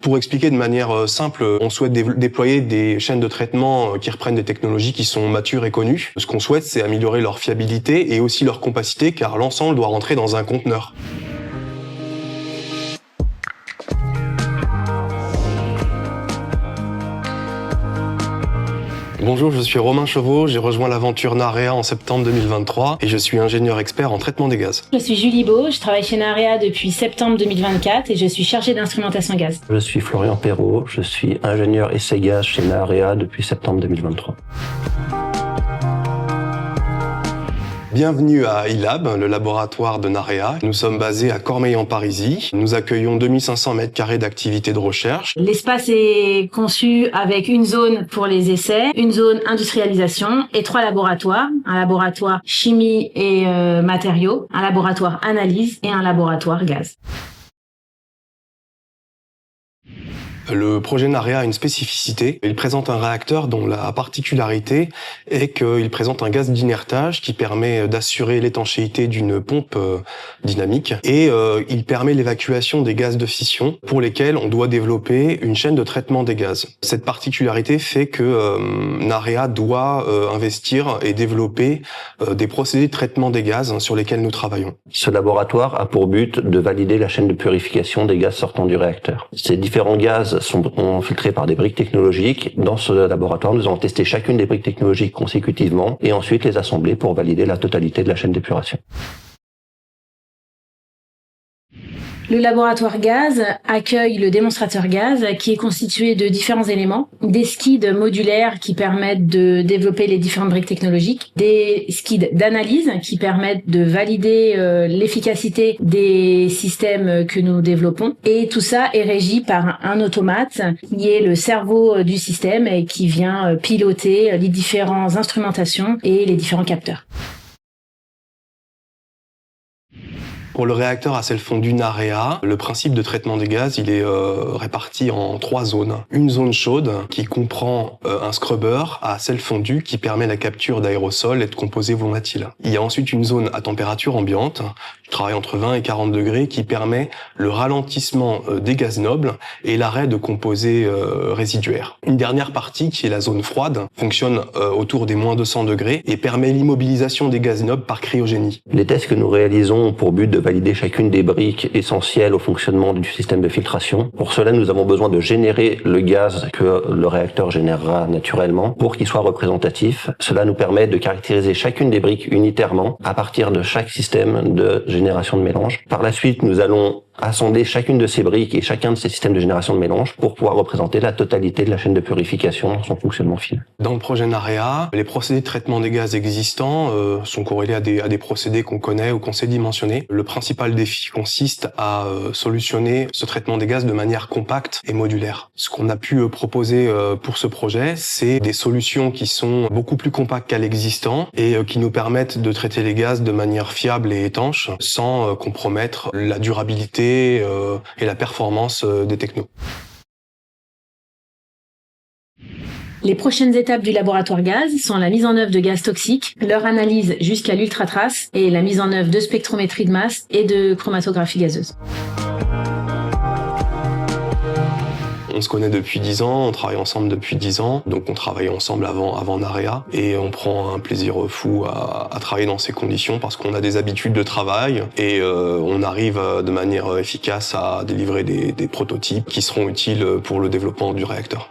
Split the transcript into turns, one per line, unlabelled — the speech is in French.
Pour expliquer de manière simple, on souhaite déployer des chaînes de traitement qui reprennent des technologies qui sont matures et connues. Ce qu'on souhaite, c'est améliorer leur fiabilité et aussi leur compacité, car l'ensemble doit rentrer dans un conteneur. Bonjour, je suis Romain Chauveau, j'ai rejoint l'aventure Narea en septembre 2023 et je suis ingénieur expert en traitement des gaz.
Je suis Julie Beau, je travaille chez Narea depuis septembre 2024 et je suis chargée d'instrumentation gaz.
Je suis Florian Perrault, je suis ingénieur essai gaz chez Narea depuis septembre 2023.
Bienvenue à iLab, le laboratoire de Narea. Nous sommes basés à Cormeilles-en-Parisis. Nous accueillons 2500 m² d'activité de recherche.
L'espace est conçu avec une zone pour les essais, une zone industrialisation et 3 laboratoires. Un laboratoire chimie et matériaux, un laboratoire analyse et un laboratoire gaz.
Le projet Narea a une spécificité. Il présente un réacteur dont la particularité est qu'il présente un gaz d'inertage qui permet d'assurer l'étanchéité d'une pompe dynamique et il permet l'évacuation des gaz de fission pour lesquels on doit développer une chaîne de traitement des gaz. Cette particularité fait que Narea doit investir et développer des procédés de traitement des gaz sur lesquels nous travaillons.
Ce laboratoire a pour but de valider la chaîne de purification des gaz sortant du réacteur. Ces différents gaz sont filtrés par des briques technologiques. Dans ce laboratoire, nous allons tester chacune des briques technologiques consécutivement et ensuite les assembler pour valider la totalité de la chaîne d'épuration.
Le laboratoire gaz accueille le démonstrateur gaz qui est constitué de différents éléments. Des skids modulaires qui permettent de développer les différentes briques technologiques. Des skids d'analyse qui permettent de valider l'efficacité des systèmes que nous développons. Et tout ça est régi par un automate qui est le cerveau du système et qui vient piloter les différentes instrumentations et les différents capteurs.
Pour le réacteur à sel fondu Narea, le principe de traitement des gaz, il est réparti en 3 zones. Une zone chaude qui comprend un scrubber à sel fondu qui permet la capture d'aérosols et de composés volatiles. Il y a ensuite une zone à température ambiante, qui travaille entre 20 et 40 degrés, qui permet le ralentissement des gaz nobles et l'arrêt de composés résiduaires. Une dernière partie, qui est la zone froide, fonctionne autour des moins 200 degrés et permet l'immobilisation des gaz nobles par cryogénie.
Les tests que nous réalisons ont pour but de valider chacune des briques essentielles au fonctionnement du système de filtration. Pour cela, nous avons besoin de générer le gaz que le réacteur générera naturellement pour qu'il soit représentatif. Cela nous permet de caractériser chacune des briques unitairement à partir de chaque système de génération de mélange. Par la suite, nous allons assembler chacune de ces briques et chacun de ces systèmes de génération de mélange pour pouvoir représenter la totalité de la chaîne de purification dans son fonctionnement final.
Dans le projet Narea, les procédés de traitement des gaz existants sont corrélés à des procédés qu'on connaît ou qu'on sait dimensionner. Le principal défi consiste à solutionner ce traitement des gaz de manière compacte et modulaire. Ce qu'on a pu proposer pour ce projet, c'est des solutions qui sont beaucoup plus compactes qu'à l'existant et qui nous permettent de traiter les gaz de manière fiable et étanche sans compromettre la durabilité et la performance des technos.
Les prochaines étapes du laboratoire gaz sont la mise en œuvre de gaz toxiques, leur analyse jusqu'à l'ultratrace et la mise en œuvre de spectrométrie de masse et de chromatographie gazeuse.
On se connaît depuis 10 ans, on travaille ensemble depuis 10 ans, donc on travaillait ensemble avant Narea et on prend un plaisir fou à travailler dans ces conditions parce qu'on a des habitudes de travail et on arrive de manière efficace à délivrer des prototypes qui seront utiles pour le développement du réacteur.